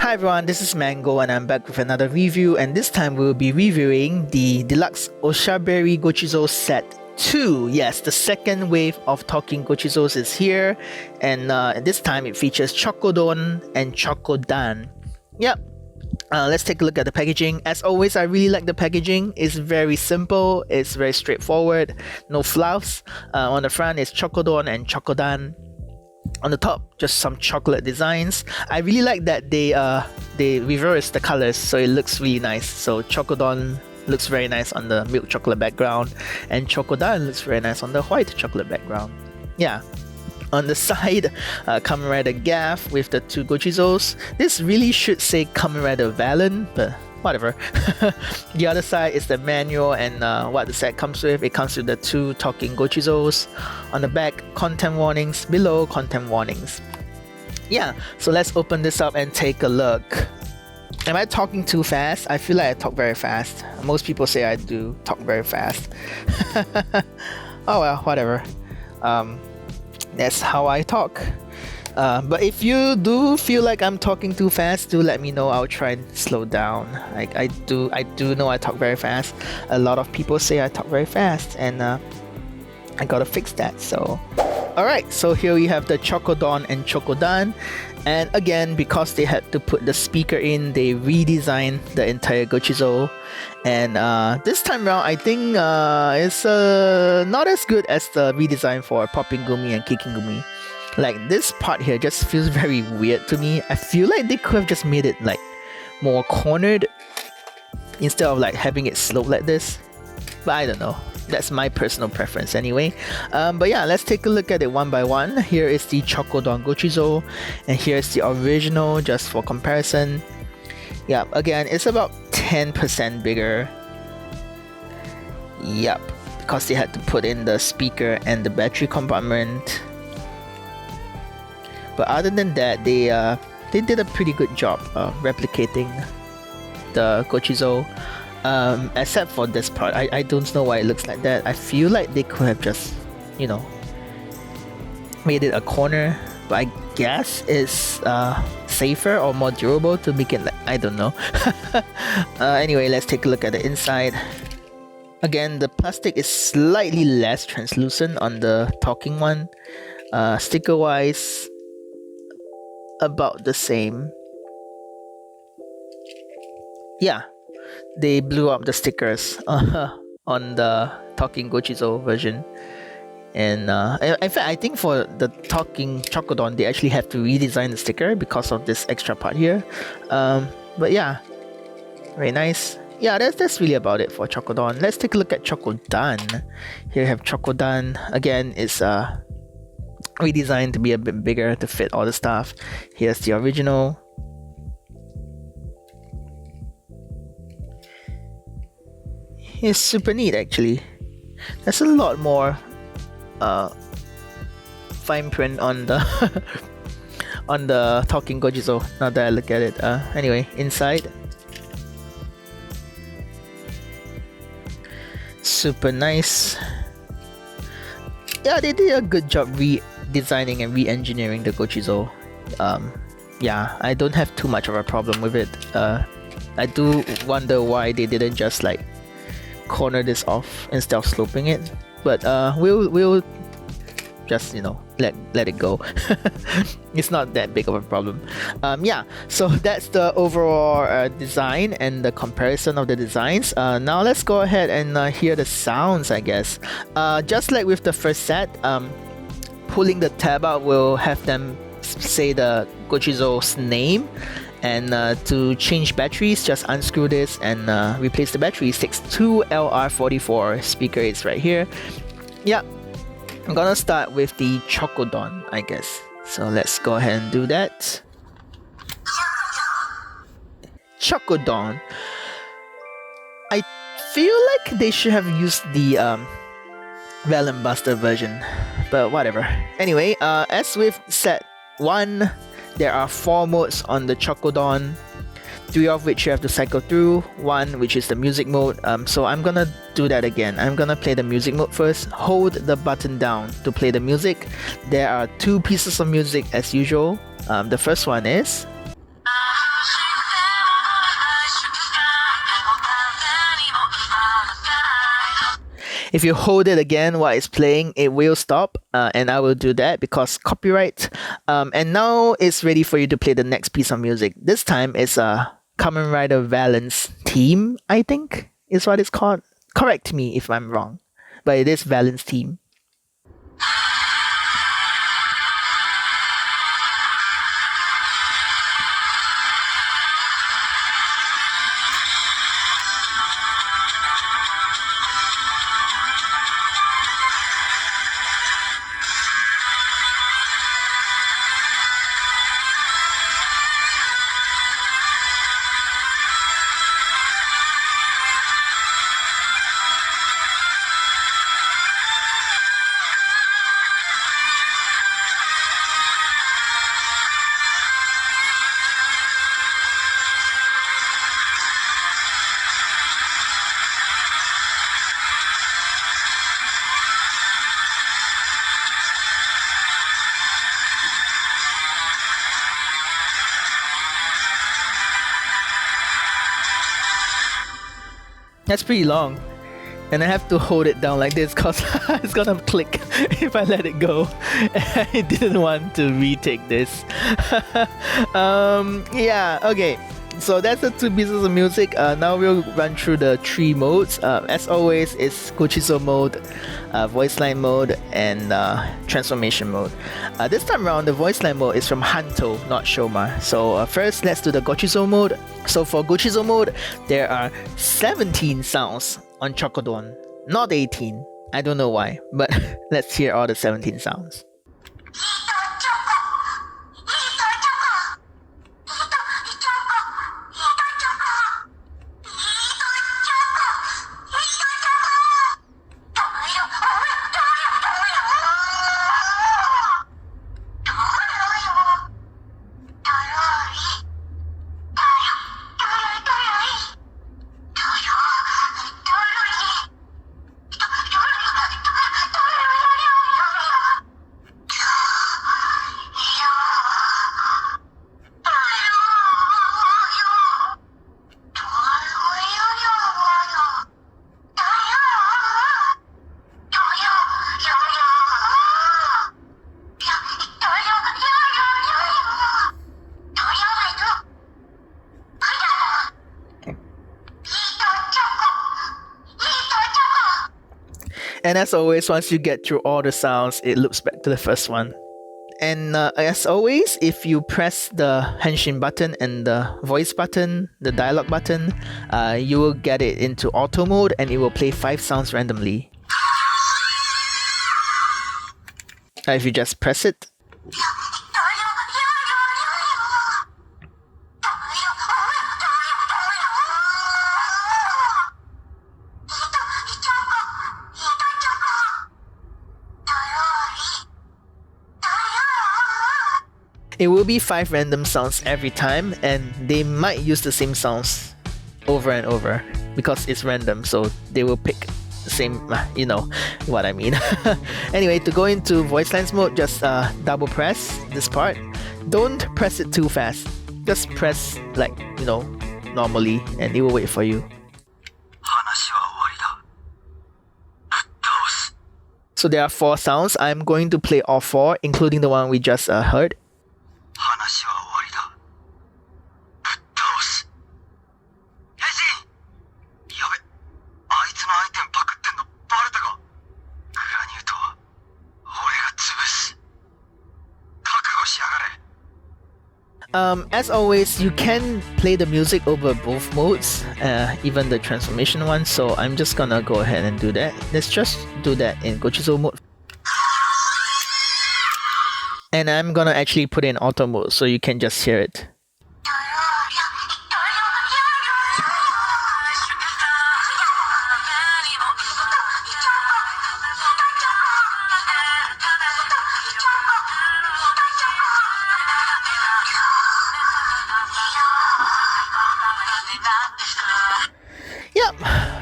Hi everyone, this is Mango and I'm back with another review, and this time we'll be reviewing the DX Oshaberi Gochizo Set 2. Yes, the second wave of talking Gochizos is here, and this time it features Chocodon and Chocodan. Yep. Let's take a look at the packaging. As always, I really like the packaging. It's very simple, it's very straightforward, no fluffs. On the front is Chocodon and Chocodan. On the top, just some chocolate designs. I really like that they reverse the colors, so it looks really nice. So Chocodon looks very nice on the milk chocolate background, and Chocodan looks very nice on the white chocolate background. Yeah. On the side, Kamen Rider Gavv with the two Gochizos. This really should say Kamen Rider Valen, but whatever. The other side is the manual and what the set comes with. It comes with the two talking Gochizos. On the back, content warnings. Below, content warnings. Yeah, so let's open this up and take a look. Am I talking too fast? I feel like I talk very fast. Most people say I do talk very fast. Oh well, whatever. That's how I talk. But if you do feel like I'm talking too fast, do let me know. I'll try and slow down. I do know I talk very fast. A lot of people say I talk very fast, and I gotta fix that. So, alright, so here we have the Chocodon and Chocodan. And again, because they had to put the speaker in, they redesigned the entire Gochizo. And this time around, I think it's not as good as the redesign for Popping Gumi and Kicking Gumi. Like, this part here just feels very weird to me. I feel like they could have just made it like more cornered instead of like having it sloped like this. But I don't know. That's my personal preference anyway. But yeah, let's take a look at it one by one. Here is the Chocodon Gochizo, and here's the original just for comparison. Yeah, again, it's about 10% bigger. Yep, because they had to put in the speaker and the battery compartment. But other than that, they did a pretty good job replicating the Gochizo. Except for this part, I don't know why it looks like that. I feel like they could have just, you know, made it a corner, but I guess it's safer or more durable to make it like, I don't know. Anyway, let's take a look at the inside. Again, the plastic is slightly less translucent on the talking one. Sticker wise, about the same. Yeah, they blew up the stickers on the talking Gochizo version. And in fact, I think for the talking Chocodon, they actually have to redesign the sticker because of this extra part here. But yeah, very nice. Yeah, that's really about it for Chocodon. Let's take a look at Chocodan. Here we have Chocodan. Again, it's redesigned to be a bit bigger to fit all the stuff. Here's the original. It's super neat actually. There's a lot more fine print on the on the talking Gochizo now that I look at it. Anyway, inside, super nice. Yeah, they did a good job redesigning and re-engineering the Gochizo. Yeah, I don't have too much of a problem with it. I do wonder why they didn't just like corner this off instead of sloping it, but we'll just, you know, let it go. It's not that big of a problem. Yeah, so that's the overall design and the comparison of the designs. Now let's go ahead and hear the sounds, I guess. Just like with the first set, pulling the tab out will have them say the Gochizo's name. And to change batteries, just unscrew this and replace the battery. 62LR44 speaker is right here. Yeah, I'm gonna start with the Chocodon, I guess. So let's go ahead and do that. Chocodon. I feel like they should have used the Valenbuster version, but whatever. Anyway, as with set 1, there are 4 modes on the Chocodon, 3 of which you have to cycle through, 1 which is the music mode. So I'm gonna do that again. I'm gonna play the music mode first. Hold the button down to play the music. There are 2 pieces of music as usual. The first one is If you hold it again while it's playing, it will stop, and I will do that because copyright. And now it's ready for you to play the next piece of music. This time it's a Kamen Rider Valence theme, I think is what it's called. Correct me if I'm wrong, but it is Valence theme. That's pretty long, and I have to hold it down like this because it's gonna click if I let it go. I didn't want to retake this. Yeah, okay. So that's the two pieces of music. Now we'll run through the three modes. As always, it's Gochizo Mode, Voice Line Mode, and Transformation Mode. This time around, the Voice Line Mode is from Hanto, not Shoma. So first, let's do the Gochizo Mode. So for Gochizo Mode, there are 17 sounds on Chocodon, not 18. I don't know why, but let's hear all the 17 sounds. And as always, once you get through all the sounds, it loops back to the first one. And as always, if you press the henshin button and the voice button, the dialogue button, you will get it into auto mode and it will play 5 sounds randomly. If you just press it. It will be 5 random sounds every time, and they might use the same sounds over and over because it's random, so they will pick the same, you know what I mean. Anyway, to go into voice lines mode, just double press this part. Don't press it too fast. Just press like, you know, normally, and it will wait for you. So there are 4 sounds. I'm going to play all 4, including the one we just heard. As always, you can play the music over both modes, even the transformation one, so I'm just gonna go ahead and do that. Let's just do that in Gochizo mode. And I'm gonna actually put it in auto mode so you can just hear it.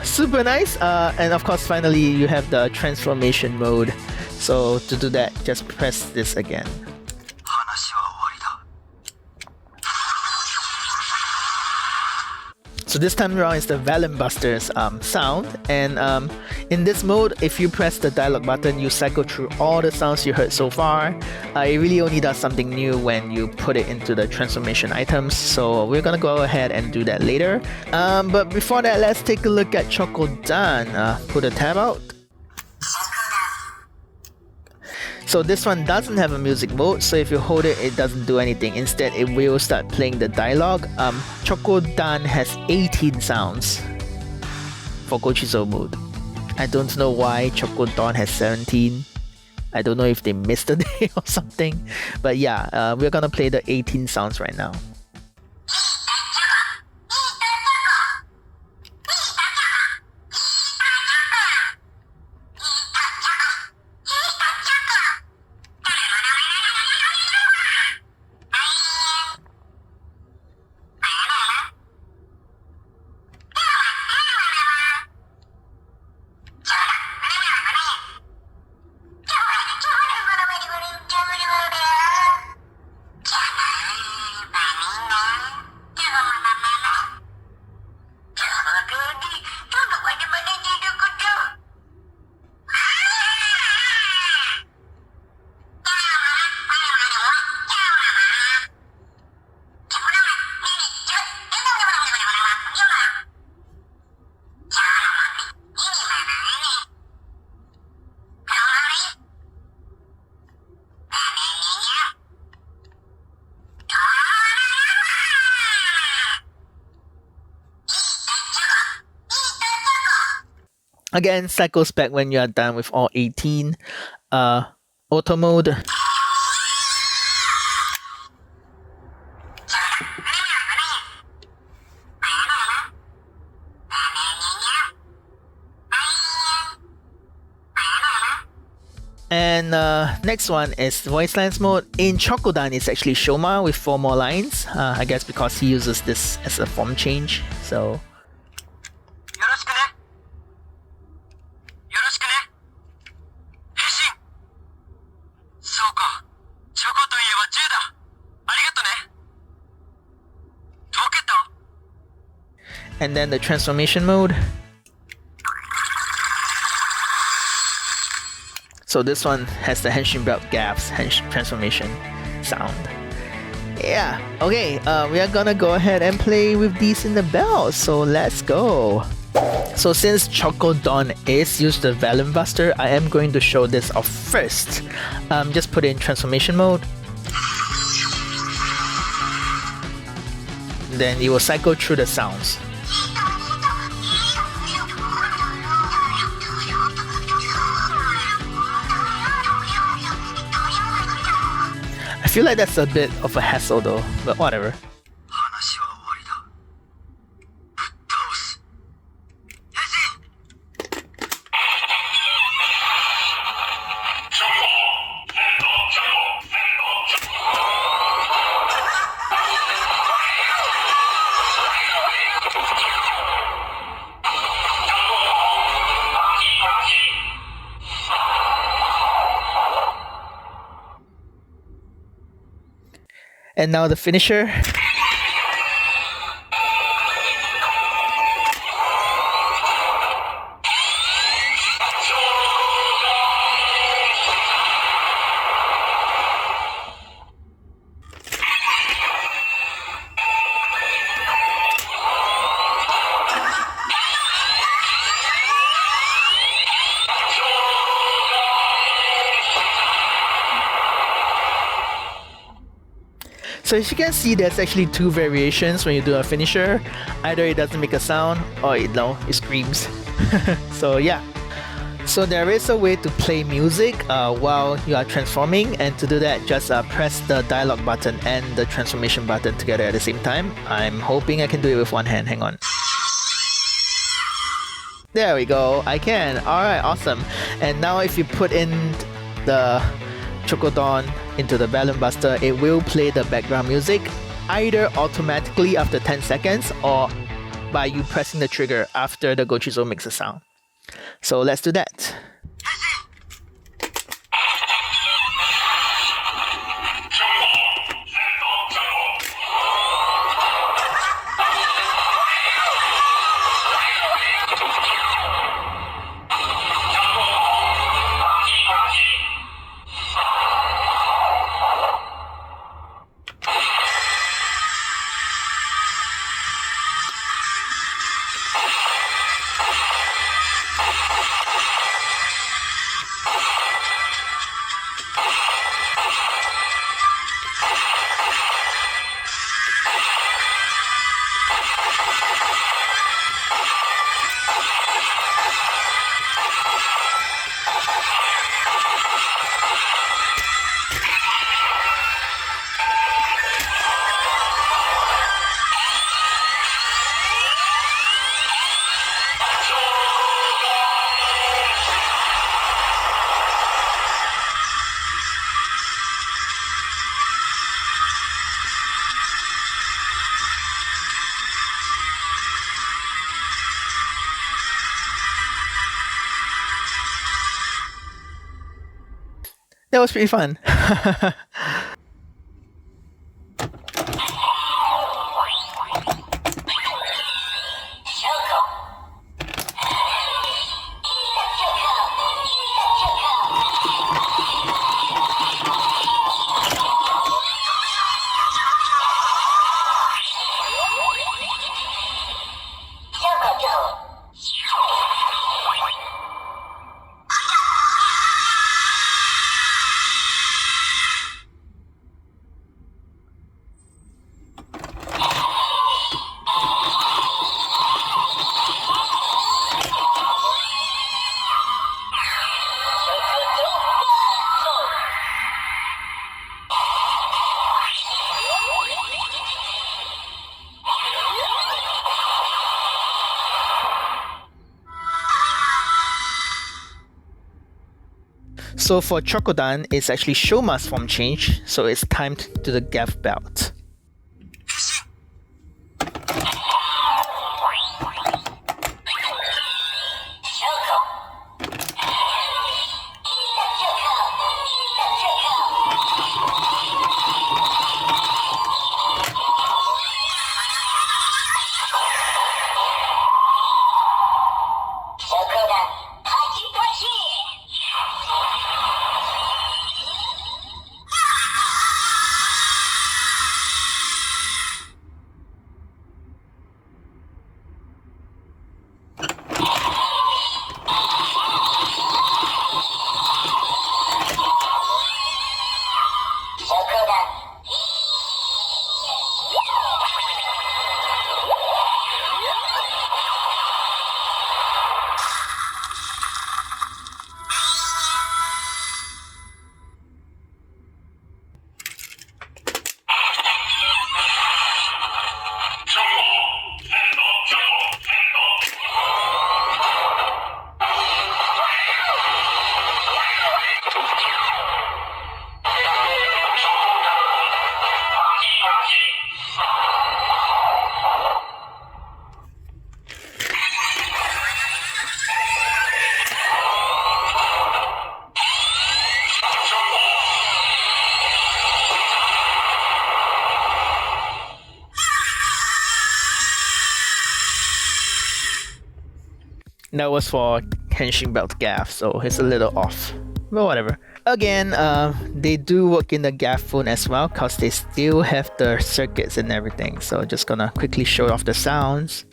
Super nice, and of course finally you have the transformation mode. So to do that, just press this again. So this time around is the Valenbuster's sound, and in this mode, if you press the dialogue button, you cycle through all the sounds you heard so far. It really only does something new when you put it into the transformation items, so we're gonna go ahead and do that later. But before that, let's take a look at Chocodon. Put a tab out. So this one doesn't have a music mode, so if you hold it, it doesn't do anything. Instead, it will start playing the dialogue. Chocodon has 18 sounds for Gochizo mode. I don't know why Chocodon has 17. I don't know if they missed a day or something. But yeah, we're gonna play the 18 sounds right now. Again, cycles back when you are done with all 18. Auto mode. And next one is voice lines mode. In Chocodan, it's actually Shoma with 4 more lines. I guess because he uses this as a form change. So. And then the transformation mode. So this one has the henshin belt Gavv's transformation sound. Yeah, okay, we are gonna go ahead and play with these in the belt, so let's go. So since Chocodon is used the Valenbuster, I am going to show this off first. Just put it in transformation mode. Then it will cycle through the sounds. I feel like that's a bit of a hassle though, but whatever. And now the finisher. So as you can see, there's actually 2 variations when you do a finisher. Either it doesn't make a sound or it screams. So yeah. So there is a way to play music while you are transforming, and to do that, just press the dialogue button and the transformation button together at the same time. I'm hoping I can do it with one hand. Hang on. There we go. I can. Alright, awesome. And now if you put in the Chocodon into the Valenbuster, it will play the background music either automatically after 10 seconds or by you pressing the trigger after the Gochizo makes a sound. So let's do that. That was pretty fun. So for Chocodon, it's actually Shoma's form change, so it's timed to the Gavv belt. That was for Henshin Belt Gavv, so it's a little off, but whatever. Again, they do work in the Gavvphone as well, cause they still have the circuits and everything. So just gonna quickly show off the sounds.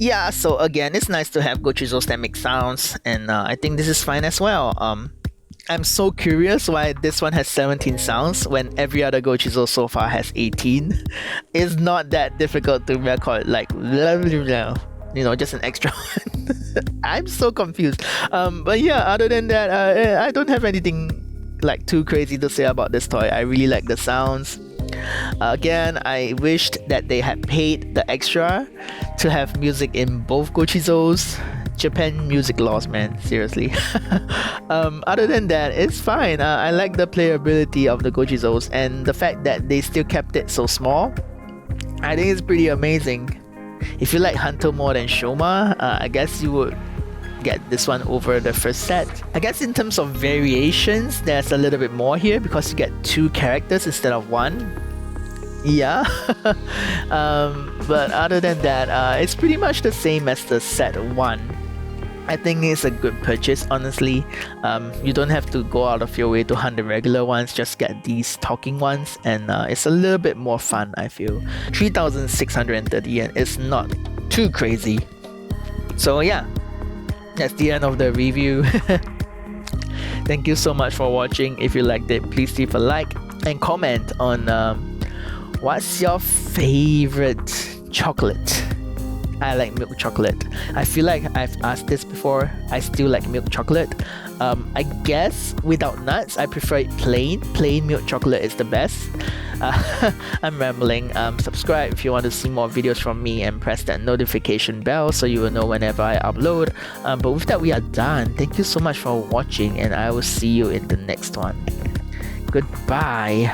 Yeah, so again, it's nice to have Gochizos that make sounds, and I think this is fine as well. I'm so curious why this one has 17 sounds when every other Gochizo so far has 18. It's not that difficult to record, like, blah, blah, blah, you know, just an extra one. I'm so confused. But yeah, other than that, I don't have anything like too crazy to say about this toy. I really like the sounds. Again, I wished that they had paid the extra to have music in both Gochizos. Japan music laws, man, seriously. Other than that, it's fine. I like the playability of the Gochizos, and the fact that they still kept it so small, I think it's pretty amazing. If you like Hanto Mode and Shoma, I guess you would get this one over the first set. I guess in terms of variations, there's a little bit more here because you get 2 characters instead of 1. Yeah. But other than that, it's pretty much the same as the set 1. I think it's a good purchase, honestly. You don't have to go out of your way to hunt the regular ones, just get these talking ones, and it's a little bit more fun, I feel. 3,630 yen is not too crazy. So yeah, that's the end of the review. Thank you so much for watching. If you liked it, please leave a like and comment on what's your favorite chocolate. I like milk chocolate. I feel like I've asked this before. I still like milk chocolate. I guess without nuts, I prefer it plain. Plain milk chocolate is the best. I'm rambling. Subscribe if you want to see more videos from me, and press that notification bell so you will know whenever I upload. But with that, we are done. Thank you so much for watching, and I will see you in the next one. Goodbye.